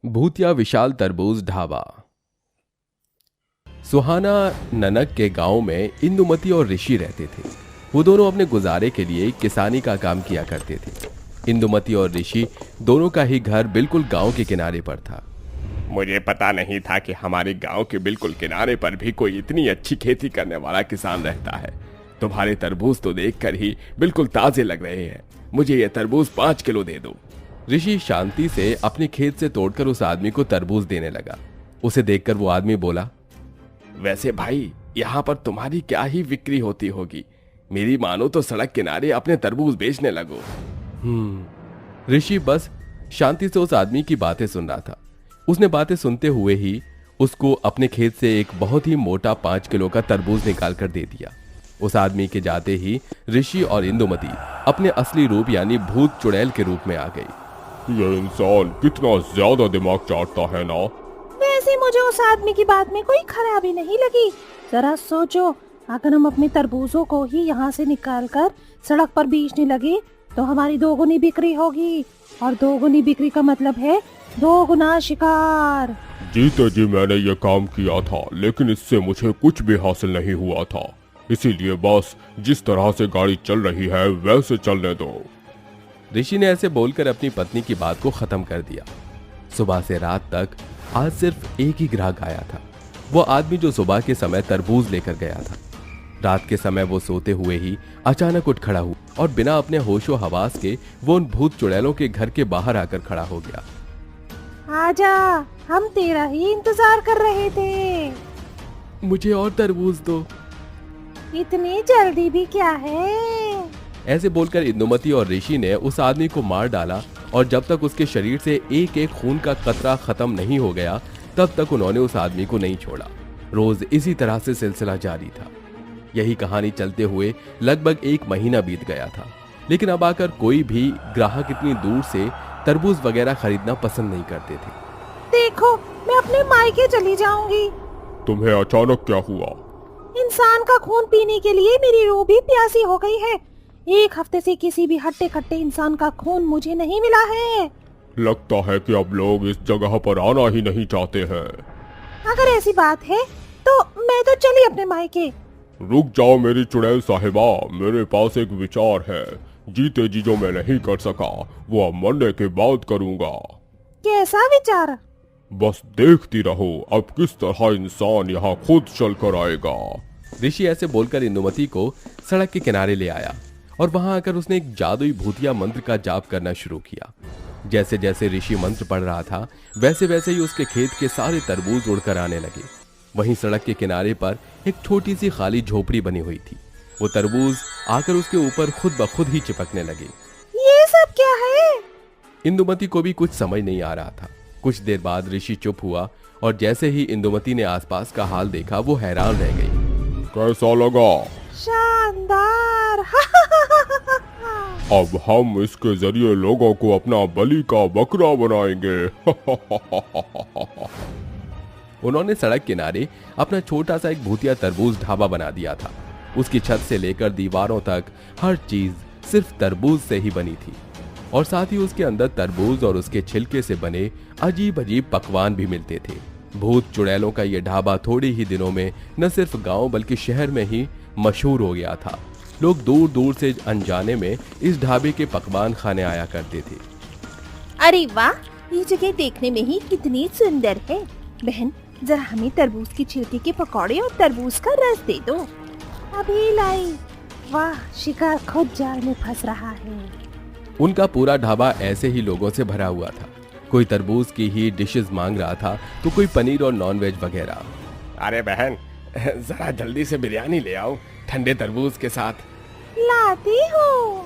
भूतिया विशाल तरबूज ढाबा। सुहाना ननक के गांव में इंदुमती और ऋषि रहते थे। वो दोनों अपने गुजारे के लिए किसानी का काम किया करते थे। इंदुमती और ऋषि दोनों का ही घर बिल्कुल गांव के किनारे पर था। मुझे पता नहीं था कि हमारे गांव के बिल्कुल किनारे पर भी कोई इतनी अच्छी खेती करने वाला किसान रहता है। तुम्हारे तरबूज तो देखकर ही बिल्कुल ताजे लग रहे हैं। मुझे ये तरबूज 5 किलो दे दो। ऋषि शांति से अपने खेत से तोड़कर उस आदमी को तरबूज देने लगा। उसे देखकर वो आदमी बोला, वैसे भाई, यहाँ पर तुम्हारी क्या ही बिक्री होती होगी। मेरी मानो तो सड़क किनारे अपने तरबूज बेचने लगो। ऋषि बस शांति से उस आदमी की बातें सुन रहा था। उसने बातें सुनते हुए ही उसको अपने खेत से एक बहुत ही मोटा 5 किलो का तरबूज निकाल कर दे दिया। उस आदमी के जाते ही ऋषि और इंदुमती अपने असली रूप यानी भूत चुड़ैल के रूप में आ गई। ये इंसान कितना ज्यादा दिमाग चाटता है ना। वैसे मुझे उस आदमी की बात में कोई खराबी नहीं लगी। जरा सोचो, अगर हम अपने तरबूजों को ही यहाँ से निकाल कर सड़क पर बेचने लगे तो हमारी 2 गुनी बिक्री होगी, और 2 गुनी बिक्री का मतलब है 2 गुना शिकार। जीते जी मैंने ये काम किया था, लेकिन इससे मुझे कुछ भी हासिल नहीं हुआ था। इसीलिए बस जिस तरह से गाड़ी चल रही है वैसे चलने दो। ऋषि ने ऐसे बोलकर अपनी पत्नी की बात को खत्म कर दिया। सुबह से रात तक आज सिर्फ एक ही ग्राहक आया था, वो आदमी जो सुबह के समय तरबूज लेकर गया था। रात के समय वो सोते हुए ही अचानक उठ खड़ा हुआ और बिना अपने होशो हवास के वो उन भूत चुड़ैलों के घर के बाहर आकर खड़ा हो गया। आजा, हम तेरा ही इंतजार कर रहे थे। मुझे और तरबूज दो। इतनी जल्दी भी क्या है? ऐसे बोलकर इंदुमती और ऋषि ने उस आदमी को मार डाला, और जब तक उसके शरीर से एक एक खून का कतरा खत्म नहीं हो गया तब तक उन्होंने उस आदमी को नहीं छोड़ा। रोज इसी तरह से सिलसिला जारी था। यही कहानी चलते हुए लगभग 1 महीना बीत गया था, लेकिन अब आकर कोई भी ग्राहक इतनी दूर से तरबूज वगैरह खरीदना पसंद नहीं करते थे। देखो, मैं अपने मायके चली जाऊंगी। तुम्हें अचानक क्या हुआ? इंसान का खून पीने के लिए मेरी रूह भी प्यासी हो गई है। 1 हफ्ते से किसी भी हट्टे कट्टे इंसान का खून मुझे नहीं मिला है। लगता है कि अब लोग इस जगह पर आना ही नहीं चाहते हैं। अगर ऐसी बात है तो मैं तो चली अपने मायके। रुक जाओ मेरी चुड़ैल साहिबा, मेरे पास एक विचार है। जीते जी जो मैं नहीं कर सका वो अब मरने के बाद करूंगा। कैसा विचार? बस देखती रहो अब किस तरह इंसान यहाँ खुद चल कर आएगा। ऋषि ऐसे बोलकर इंदुमती को सड़क के किनारे ले आया, और वहां आकर उसने एक जादुई भूतिया मंत्र का जाप करना शुरू किया। जैसे जैसे ऋषि मंत्र पढ़ रहा था वैसे वैसे ही उसके खेत के सारे तरबूज उड़कर आने लगे। वहीं सड़क के किनारे पर एक छोटी सी खाली झोपड़ी बनी हुई थी। वो तरबूज आकर उसके ऊपर खुद ब खुद ही चिपकने लगे। ये सब क्या है? इंदुमती को भी कुछ समझ नहीं आ रहा था। कुछ देर बाद ऋषि चुप हुआ, और जैसे ही इंदुमती ने आसपास का हाल देखा वो हैरान रह गई। कैसा लगा? शानदार। अब हम इसके जरिए लोगों को अपना बलि का बकरा बनाएंगे। उन्होंने सड़क किनारे अपना छोटा सा एक भूतिया तरबूज ढाबा बना दिया था। उसकी छत से लेकर दीवारों तक हर चीज सिर्फ तरबूज से ही बनी थी, और साथ ही उसके अंदर तरबूज और उसके छिलके से बने अजीब अजीब पकवान भी मिलते थे। भूत चुड़ैलों का ये ढाबा थोड़े ही दिनों में न सिर्फ गांव बल्कि शहर में ही मशहूर हो गया था। लोग दूर दूर से अनजाने में इस ढाबे के पकवान खाने आया करते थे। अरे वाह, ये जगह देखने में ही कितनी सुंदर है। बहन, जरा हमें तरबूज की छिलके के पकौड़े और तरबूज का रस दे दो। अभी लाई। वाह, शिकार खुद जाल में फंस रहा है। उनका पूरा ढाबा ऐसे ही लोगों से भरा हुआ था। कोई तरबूज की ही डिशेस मांग रहा था तो कोई पनीर और नॉनवेज वगैरह। अरे बहन, जरा जल्दी से बिरयानी ले आओ ठंडे तरबूज के साथ। लाती हूँ।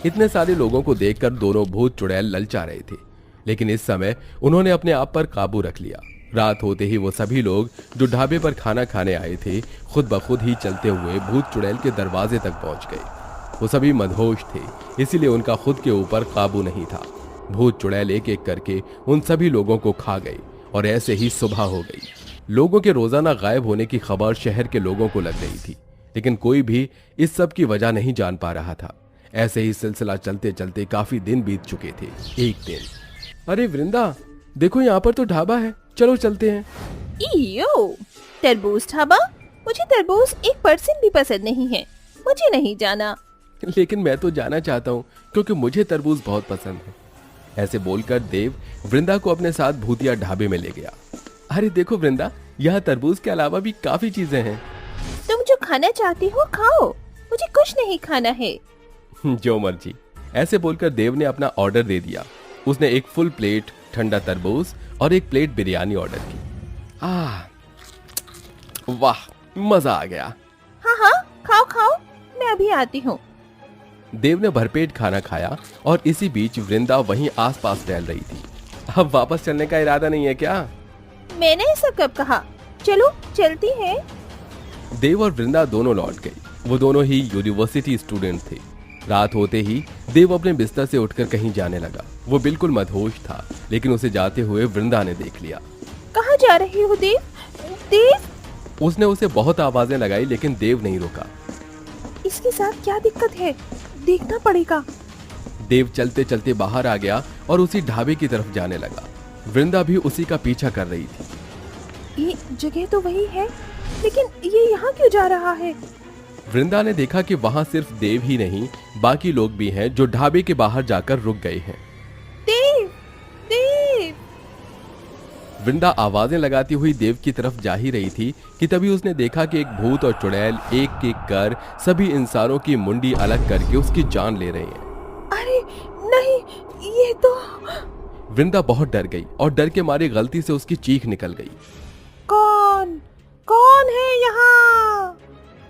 इतने सारे लोगों को देखकर दोनों भूत चुड़ैल ललचा रहे थे, लेकिन इस समय उन्होंने अपने आप पर काबू रख लिया। रात होते ही वो सभी लोग जो ढाबे पर खाना खाने आए थे खुद ब खुद ही चलते हुए भूत चुड़ैल के दरवाजे तक पहुंच गए। वो सभी मदहोश थे, इसीलिए उनका खुद के ऊपर काबू नहीं था। भूत चुड़ैल एक एक करके उन सभी लोगों को खा गई, और ऐसे ही सुबह हो गई। लोगों के रोजाना गायब होने की खबर शहर के लोगों को लग रही थी, लेकिन कोई भी इस सब की वजह नहीं जान पा रहा था। ऐसे ही सिलसिला चलते चलते काफी दिन बीत चुके थे। एक दिन, अरे वृंदा, देखो यहाँ पर तो ढाबा है, चलो चलते हैं। इयो, तरबूज ढाबा? मुझे तरबूज 1% भी पसंद नहीं है, मुझे नहीं जाना। लेकिन मैं तो जाना चाहता हूँ क्योंकि मुझे तरबूज बहुत पसंद है। ऐसे बोलकर देव वृंदा को अपने साथ भूतिया ढाबे में ले गया। अरे देखो वृंदा, यहाँ तरबूज के अलावा भी काफी चीजें हैं। तुम जो खाना चाहती हो खाओ, मुझे कुछ नहीं खाना है। जो मर्जी। ऐसे बोलकर देव ने अपना ऑर्डर दे दिया। उसने एक फुल प्लेट ठंडा तरबूज और एक प्लेट बिरयानी ऑर्डर की। वाह, मजा आ गया। हाँ हाँ, खाओ खाओ, मैं अभी आती हूँ। देव ने भरपेट खाना खाया और इसी बीच वृंदा वहीं आसपास टहल रही थी। अब वापस चलने का इरादा नहीं है क्या? मैंने ऐसा कब कहा? चलो चलती हैं। देव और वृंदा दोनों लौट गई। वो दोनों ही यूनिवर्सिटी स्टूडेंट थे। रात होते ही देव अपने बिस्तर से उठकर कहीं जाने लगा। वो बिल्कुल मदहोश था, लेकिन उसे जाते हुए वृंदा ने देख लिया। कहाँ जा रही हो देव? देव! उसने उसे बहुत आवाजें लगाई, लेकिन देव नहीं रुका। इसके साथ क्या दिक्कत है? देखना पड़ेगा। देव चलते चलते बाहर आ गया और उसी ढाबे की तरफ जाने लगा। वृंदा भी उसी का पीछा कर रही थी। ये जगह तो वही है, लेकिन ये यहाँ क्यों जा रहा है? वृंदा ने देखा कि वहां सिर्फ देव ही नहीं, बाकी लोग भी हैं जो ढाबे के बाहर जाकर रुक गए हैं। देव! देव! वृंदा आवाजें लगाती हुई देव की तरफ जा ही रही थी कि तभी उसने देखा कि एक भूत और चुड़ैल एक एक कर सभी इंसानों की मुंडी अलग करके उसकी जान ले रहे हैं। अरे नहीं, ये तो... वृंदा बहुत डर गई और डर के मारे गलती से उसकी चीख निकल गई। कौन कौन है यहाँ?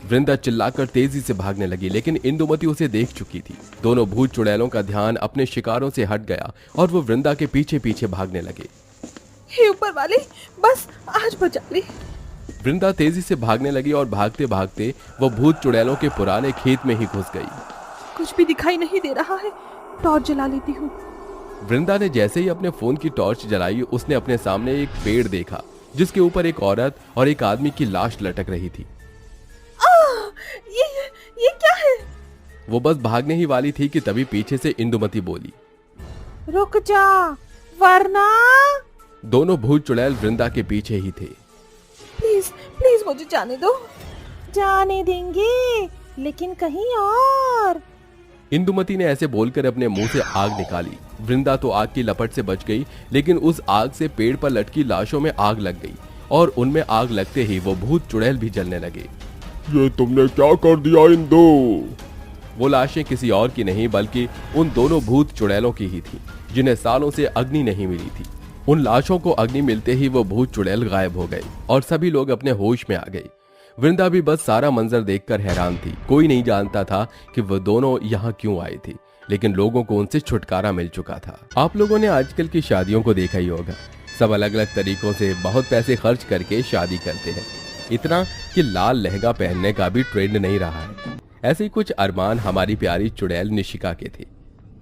वृंदा चिल्लाकर तेजी से भागने लगी, लेकिन इंदुमती उसे देख चुकी थी। दोनों भूत चुड़ैलों का ध्यान अपने शिकारों से हट गया और वो वृंदा के पीछे पीछे भागने लगे। हे ऊपर वाले, बस आज बचा ले। वृंदा तेजी से भागने लगी और भागते भागते वो भूत चुड़ैलों के पुराने खेत में ही घुस गई। कुछ भी दिखाई नहीं दे रहा है, टॉर्च जला लेती हूँ। वृंदा ने जैसे ही अपने फोन की टॉर्च जलाई, उसने अपने सामने एक पेड़ देखा जिसके ऊपर एक औरत और एक आदमी की लाश लटक रही थी। ये क्या है? वो बस भागने ही वाली थी कि तभी पीछे से इंदुमती बोली, रुक जा वरना। दोनों भूत चुड़ैल वृंदा के पीछे ही थे। प्लीज प्लीज मुझे जाने दो। जाने देंगे, लेकिन कहीं और। इंदुमती ने ऐसे बोलकर अपने मुंह से आग निकाली। वृंदा तो आग की लपट से बच गई, लेकिन उस आग से पेड़ पर लटकी लाशों में आग लग गई और उनमें आग लगते ही वो भूत चुड़ैल भी जलने लगे। ये तुमने क्या कर दिया इंदु? वो लाशें किसी और की नहीं बल्कि उन दोनों भूत चुड़ैलों की ही थी जिन्हें सालों से अग्नि नहीं मिली थी। उन लाशों को अग्नि मिलते ही वो भूत चुड़ैल गायब हो गए और सभी लोग अपने होश में आ गए। वृंदा भी बस सारा मंजर देखकर हैरान थी। कोई नहीं जानता था कि वो दोनों यहाँ क्यों आए थे, लेकिन लोगों को उनसे छुटकारा मिल चुका था। आप लोगों ने आजकल की शादियों को देखा ही होगा। सब अलग अलग तरीकों से बहुत पैसे खर्च करके शादी करते हैं, इतना कि लाल लहंगा पहनने का भी ट्रेंड नहीं रहा है। ऐसे ही कुछ अरमान हमारी प्यारी चुड़ैल निशिका के थे।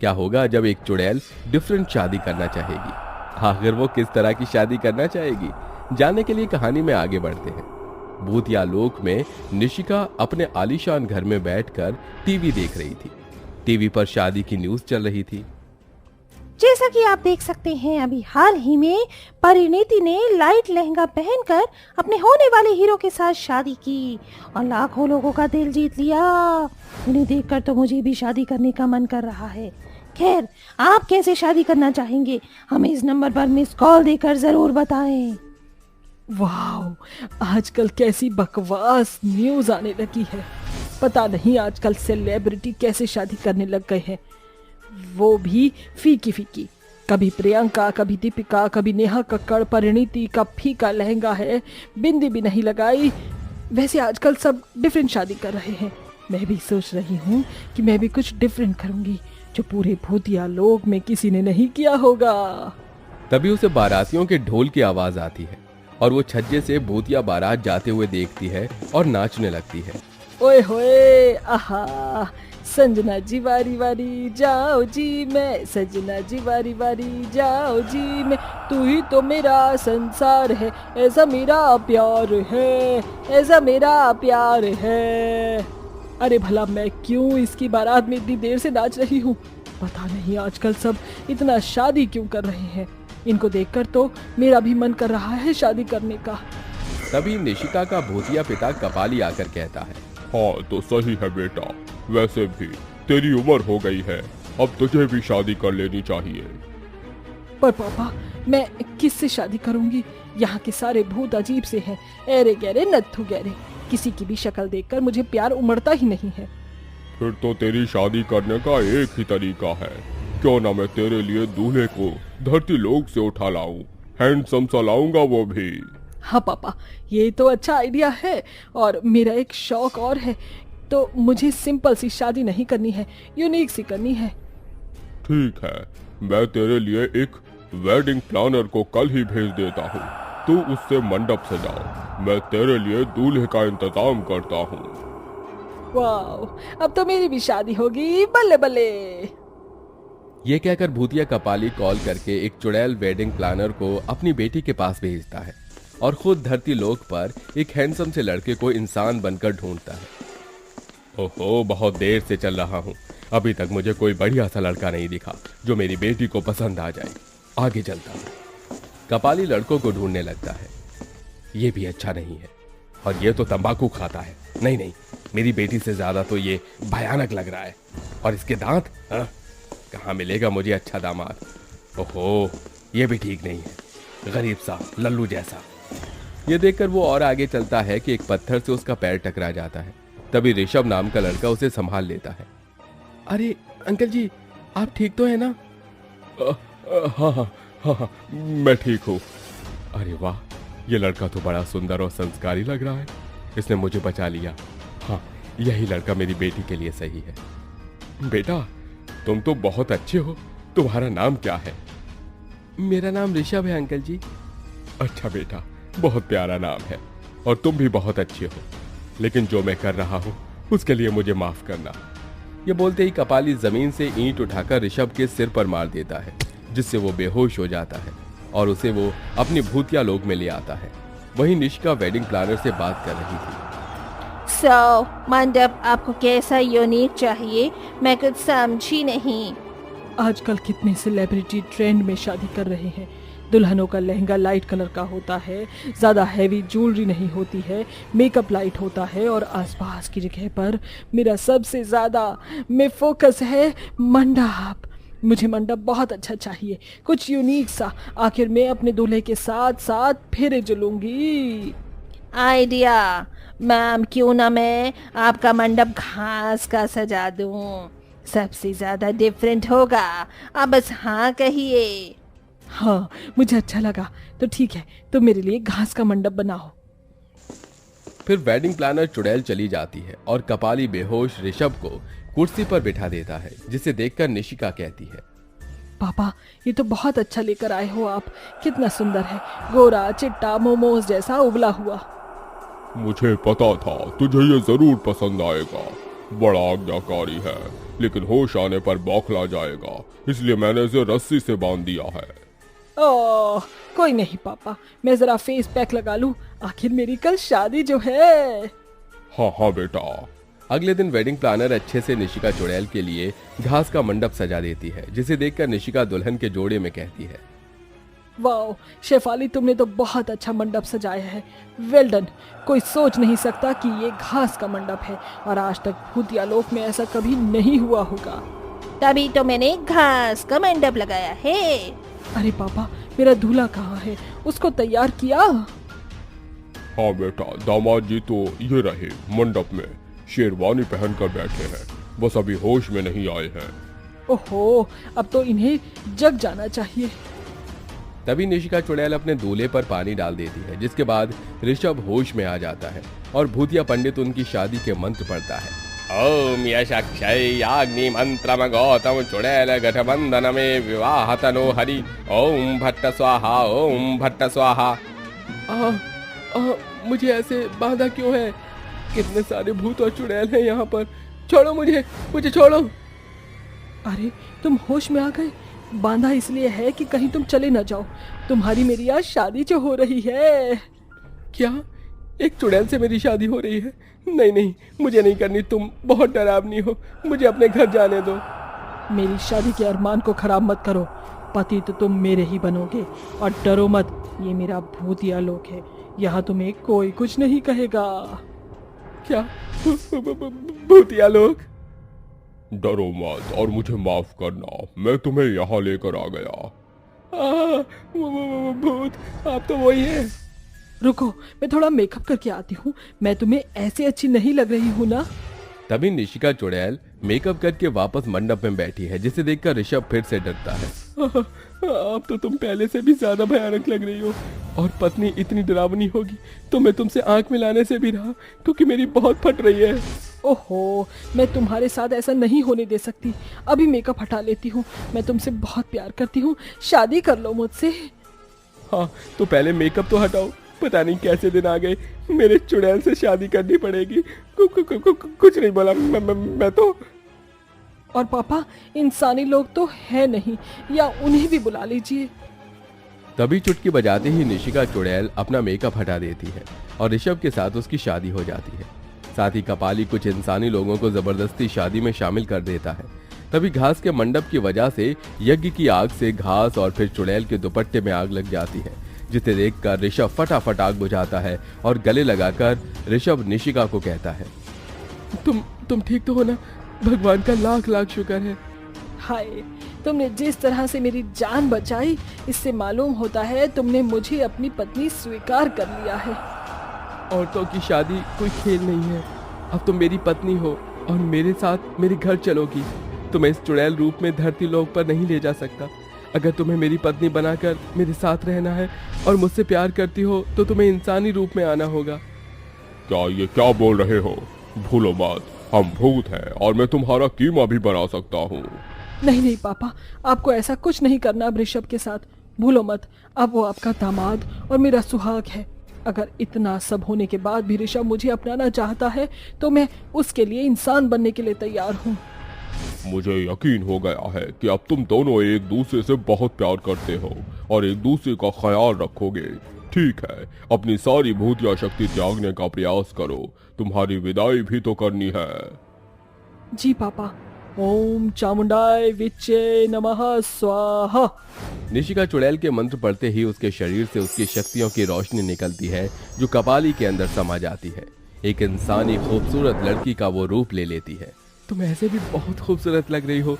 क्या होगा जब एक चुड़ैल डिफरेंट शादी करना चाहेगी? आखिर वो किस तरह की शादी करना चाहेगी, जानने के लिए कहानी में आगे बढ़ते हैं। भूतिया लोक में निशिका अपने आलीशान घर में बैठकर टीवी देख रही थी। टीवी पर शादी की न्यूज चल रही थी। जैसा कि आप देख सकते हैं, अभी हाल ही में परिणीति ने लाइट लहंगा पहनकर अपने होने वाले हीरो के साथ शादी की और लाखों लोगों का दिल जीत लिया। उन्हें देखकर तो मुझे भी शादी करने का मन कर रहा है। खैर, आप कैसे शादी करना चाहेंगे, हमें इस नंबर पर मिस कॉल देकर जरूर बताएं। वाह, आजकल कैसी बकवास न्यूज आने लगी है। पता नहीं आजकल सेलिब्रिटी कैसे शादी करने लग गए हैं, वो भी फीकी फीकी। कभी प्रियंका, कभी दीपिका, कभी नेहा कक्कड़, परिणीति का फीका लहंगा है, बिंदी भी नहीं लगाई। वैसे आजकल सब डिफरेंट शादी कर रहे हैं। मैं भी सोच रही हूँ कि मैं भी कुछ डिफरेंट करूंगी, जो पूरे भूतिया लोक में किसी ने नहीं किया होगा। तभी उसे बारातियों के ढोल की आवाज आती है और वो छज्जे से भूतिया बारात जाते हुए देखती है और नाचने लगती है। ओए होए, आहा, संजना जी वारी वारी जाओ जी मैं, सजना जी वारी वारी जाओ जी मैं, तू ही तो मेरा संसार है, ऐसा मेरा प्यार है, ऐसा मेरा प्यार है। अरे भला मैं क्यों इसकी बारात में इतनी देर से नाच रही हूँ? पता नहीं आजकल सब इतना शादी क्यों कर रहे हैं। इनको देखकर तो मेरा भी मन कर रहा है शादी करने का। तभी निशिका का भूतिया पिता कपाली आकर कहता है, हाँ तो सही है बेटा, वैसे भी तेरी उम्र हो गई है, अब तुझे भी शादी कर लेनी चाहिए। पर पापा मैं किससे शादी करूंगी? यहाँ के सारे भूत अजीब से हैं, ऐरे गहरे नत्थु गहरे। किसी की भी शक्ल देखकर मुझे प्यार उमड़ता ही नहीं है। फिर तो तेरी शादी करने का एक ही तरीका है, क्यों ना मैं तेरे लिए दूल्हे को धरती लोक से उठा लाऊं, हैंडसम सा लाऊंगा वो भी। हाँ पापा ये तो अच्छा आइडिया है, और मेरा एक शौक और है, तो मुझे सिंपल सी शादी नहीं करनी है, यूनिक सी करनी है। ठीक है, मैं तेरे लिए एक वेडिंग प्लानर को कल ही भेज देता हूँ, तू उससे मंडप सजाओ, मैं तेरे लिए दूल्हे का इंतजाम करता हूँ। वाह, अब तो मेरी भी शादी होगी, बल्ले बल्ले। ये कहकर भूतिया कपाली कॉल करके एक चुड़ैल वेडिंग प्लानर को अपनी बेटी के पास भेजता है और खुद धरती लोक पर एक हैंडसम से लड़के को इंसान बनकर ढूंढता है। ओहो, बहुत देर से चल रहा हूँ, अभी तक मुझे कोई बढ़िया सा लड़का नहीं दिखा जो मेरी बेटी को पसंद आ जाए। आगे चलता हूँ। कपाली लड़कों को ढूंढने लगता है। ये भी अच्छा नहीं है, और ये तो तंबाकू खाता है। नहीं नहीं, मेरी बेटी से ज्यादा तो ये भयानक लग रहा है। और इसके दांत, कहाँ मिलेगा मुझे अच्छा दामाद? ओहो, ये भी ठीक नहीं है, गरीब सा लल्लू जैसा। ये देखकर वो और आगे चलता है कि एक पत्थर से उसका पैर टकरा जाता है। तभी ऋषभ नाम का लड़का उसे संभाल लेता है। अरे अंकल जी, आप ठीक तो है ना? हाँ हाँ हाँ हाँ, मैं ठीक हूँ। अरे वाह, ये लड़का तो बड़ा सुंदर और संस्कारी लग रहा है, इसने मुझे बचा लिया। हाँ, यही लड़का मेरी बेटी के लिए सही है। बेटा तुम तो बहुत अच्छे हो, तुम्हारा नाम क्या है? मेरा नाम ऋषभ है अंकल जी। अच्छा बेटा, बहुत प्यारा नाम है, और तुम भी बहुत अच्छे हो, लेकिन जो मैं कर रहा हूँ उसके लिए मुझे माफ करना। ये बोलते ही कपाली जमीन से ईंट उठाकर ऋषभ के सिर पर मार देता है, जिससे वो बेहोश हो जाता है और उसे वो अपनी भूतिया लोक में ले आता है। वहीं निशिका वेडिंग प्लानर से बात कर रही थी। मंडप आपको कैसा यूनिक चाहिए? मैं कुछ समझी नहीं। आजकल कितने सेलिब्रिटी ट्रेंड में शादी कर रहे हैं। दुल्हनों का लहंगा लाइट कलर का होता है, ज़्यादा हैवी ज्वेलरी नहीं होती है, मेकअप लाइट होता है, और आसपास की जगह पर मेरा सबसे ज़्यादा में फोकस है मंडप। मुझे मंडप बहुत अच्छा चाहिए, कुछ यूनिक सा। आखिर मैं अपने दूल्हे के साथ साथ फेरे झूलूंगी। आइडिया मैम, क्यों ना मैं आपका मंडप घास का सजा दूं? सबसे ज्यादा डिफरेंट होगा। आप बस हाँ कहिए। हाँ, मुझे अच्छा लगा, तो ठीक है, तो मेरे लिए घास का मंडप बनाओ। फिर वेडिंग प्लानर चुड़ैल चली जाती है और कपाली बेहोश ऋषभ को कुर्सी पर बिठा देता है, जिसे देखकर निशिका कहती है, पापा ये तो बहुत अच्छा लेकर आए हो आप। कितना सुंदर है, गोरा चिट्टा मोमोज जैसा उबला हुआ। मुझे पता था तुझे ये जरूर पसंद आएगा। बड़ा आज्ञाकारी है, लेकिन होश आने पर बौखला जाएगा, इसलिए मैंने इसे रस्सी से बांध दिया है। ओह, कोई नहीं पापा, मैं जरा फेस पैक लगा लूं, आखिर मेरी कल शादी जो है। हाँ हाँ बेटा। अगले दिन वेडिंग प्लानर अच्छे से निशिका चुड़ैल के लिए घास का मंडप सजा देती है, जिसे देखकर निशिका दुल्हन के जोड़े में कहती है, वाओ शेफाली, तुमने तो बहुत अच्छा मंडप सजाया है, वेल डन। कोई सोच नहीं सकता कि ये घास का मंडप है, और आज तक भूतिया लोक में ऐसा कभी नहीं हुआ होगा। तभी तो मैंने घास का मंडप लगाया है। अरे पापा, मेरा दूल्हा कहाँ है? उसको तैयार किया? हाँ बेटा, दामाद जी तो ये रहे मंडप में, शेरवानी पहनकर बैठे हैं, बस अभी होश में नहीं आए हैं। ओहो, अब तो इन्हें जग जाना चाहिए। तभी निशिका चुड़ैल अपने दूल्हे पर पानी डाल देती है, जिसके बाद ऋषभ होश में आ जाता है और भूतिया पंडित उनकी शादी के मंत्र पढ़ता है। ओम यशक्षय अग्नि मंत्रम गौतम चुड़ैल गठबंधन में विवाह तनो हरि। ओम भट्ट स्वाहा, ओम भट्ट स्वाहा। मुझे ऐसे बांधा क्यों है? कितने सारे भूत और चुड़ैल हैं यहाँ पर। छोड़ो मुझे छोड़ो। अरे तुम होश में आ गए? बांधा इसलिए है कि कहीं तुम चले न जाओ। तुम्हारी मेरी आज शादी जो हो रही है। क्या एक चुड़ैल से मेरी शादी हो रही है? नहीं नहीं, मुझे नहीं करनी, तुम बहुत डरावनी हो, मुझे अपने घर जाने दो। मेरी शादी के अरमान को खराब मत करो। पति तो तुम मेरे ही बनोगे। और डरो मत, ये मेरा भूतिया लोक है, यहाँ तुम्हें कोई कुछ नहीं कहेगा। क्या भूतिया लोग? डरो मत और मुझे माफ करना, मैं तुम्हें यहाँ लेकर आ गया। भूत, आप तो वही है। रुको, मैं थोड़ा मेकअप करके आती हूँ। मैं तुम्हें ऐसे अच्छी नहीं लग रही हूँ ना? तभी निशिका चुड़ैल मेकअप करके वापस मंडप में बैठी है, जिसे देखकर ऋषभ फिर से डरता है। अब तो तुम पहले से भी ज्यादा भयानक लग रही हो, और पत्नी इतनी डरावनी होगी तो मैं तुमसे आंख मिलाने से भी रहा, क्योंकि मेरी बहुत फट रही है। ओहो, मैं तुम्हारे साथ ऐसा नहीं होने दे सकती। अभी मेकअप हटा लेती हूँ। मैं तुमसे बहुत प्यार करती हूँ, शादी कर लो मुझसे। हाँ, तो पहले मेकअप तो हटाओ। पता नहीं कैसे दिन आ गए, मेरे चुड़ैल से शादी करनी पड़ेगी। कुछ नहीं बोला मैं तो। और पापा, इंसानी लोग तो है नहीं, या उन्हें भी बुला लीजिए। तभी चुटकी बजाते ही निशिका चुड़ैल अपना मेकअप हटा देती है और ऋषभ के साथ उसकी शादी हो जाती है। साथ ही कपाली कुछ इंसानी लोगों को जबरदस्ती शादी में शामिल कर देता है। तभी घास के मंडप की वजह से यज्ञ की आग से घास और फिर चुड़ैल के दुपट्टे में आग लग जाती है, जिसे देखकर ऋषभ फटाफट आग बुझाता है और गले लगाकर ऋषभ निशिका को कहता है, तुम ठीक तो हो ना? भगवान का लाख लाख शुक्र है। हाय, तुमने जिस तरह से मेरी जान बचाई, इससे मालूम होता है तुमने मुझे अपनी पत्नी स्वीकार कर लिया है। औरतों की शादी कोई खेल नहीं है। अब तुम मेरी पत्नी हो और मेरे साथ मेरे घर चलोगी। तुम्हें इस चुड़ैल रूप में धरती लोक पर नहीं ले जा सकता। अगर तुम्हें मेरी पत्नी बनाकर मेरे साथ रहना है और मुझसे प्यार करती हो तो तुम्हें इंसानी रूप में आना होगा। क्या ये क्या बोल रहे हो? भूलो मत, हम भूत हैं और मैं तुम्हारा कीमा भी बना सकता हूँ। नहीं नहीं पापा, आपको ऐसा कुछ नहीं करना ऋषभ के साथ। भूलो मत, अब वो आपका दामाद और मेरा सुहाग है। अगर इतना सब होने के बाद भी ऋषभ मुझे अपनाना चाहता है तो मैं उसके लिए इंसान बनने के लिए तैयार हूँ। मुझे यकीन हो गया है कि अब तुम दोनों एक दूसरे से बहुत प्यार करते हो और एक दूसरे का ख्याल रखोगे। ठीक है, अपनी सारी भूतिया शक्ति त्यागने का प्रयास करो, तुम्हारी विदाई भी तो करनी है। जी पापा। ओम चामुंडाय विच्चे नमः स्वाहा। निशिका चुड़ैल के मंत्र पढ़ते ही उसके शरीर से उसकी शक्तियों की रोशनी निकलती है, जो कपाली के अंदर समा जाती है। एक इंसानी खूबसूरत लड़की का वो रूप ले लेती है। तुम ऐसे भी बहुत खूबसूरत लग रही हो,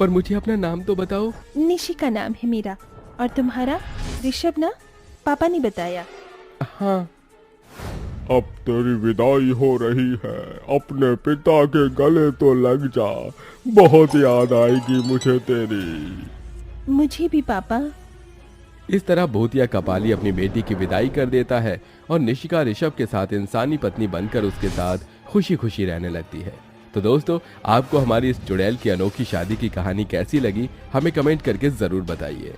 पर मुझे अपना नाम तो बताओ। निशिका नाम है मेरा, और तुम्हारा? ऋषभ ना? पापा ने बताया। हाँ। अब तेरी विदाई हो रही है, अपने पिता के गले तो लग जा, बहुत याद आएगी मुझे तेरी। मुझे भी पापा। इस तरह भूतिया कपाली अपनी बेटी की विदाई कर देता है और निशिका ऋषभ के साथ इंसानी पत्नी बनकर उसके साथ खुशी खुशी रहने लगती है। तो दोस्तों, आपको हमारी इस चुड़ैल की अनोखी शादी की कहानी कैसी लगी, हमें कमेंट करके जरूर बताइए।